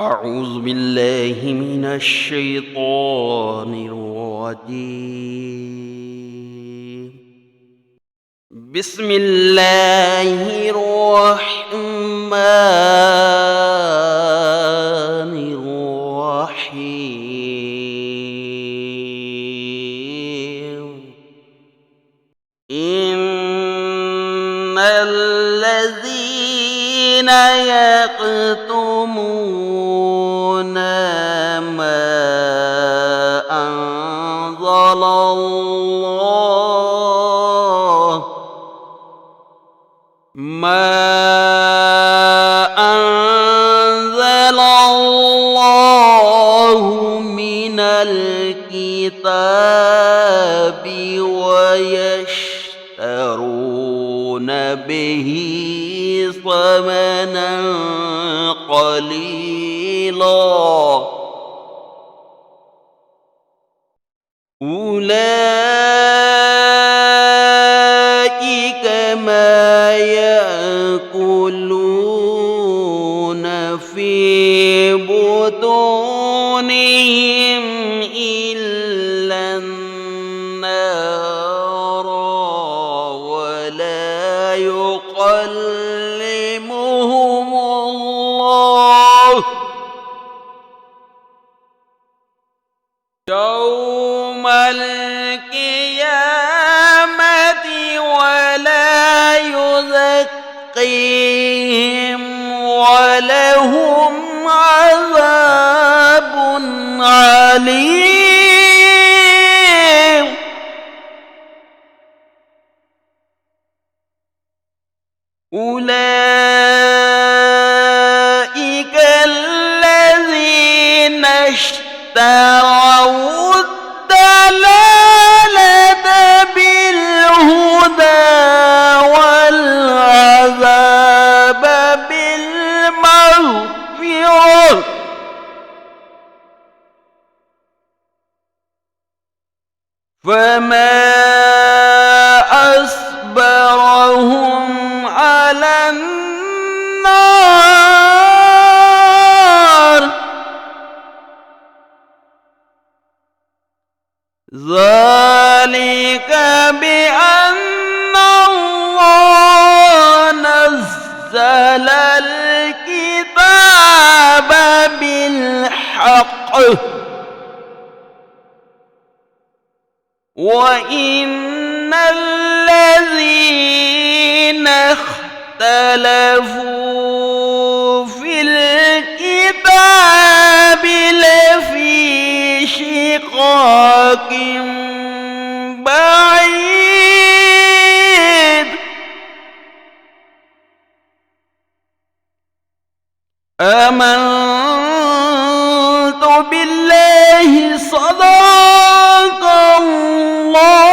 أعوذ بالله من الشيطان الرجيم. بسم الله الرحمن الرحيم. إن الذين يكتمون ما أنزل الله من الكتاب ويشترون به ثمنا قليلا أولئك ما يأكلون في بطونهم إلا النار ولا يكلمهم الله يوم القيامة ولا يزكيهم ولهم عذاب عليم. أولئك الذين اشتروا الضلالة بالهدى والعذاب بالمغفرة فما أصبرهم على النار ذلك بأن الله نزل الكتاب بالحق وإن الذين اختلفوا في الكتاب لفي شقاق بعيد. آمنت بالله صدق الله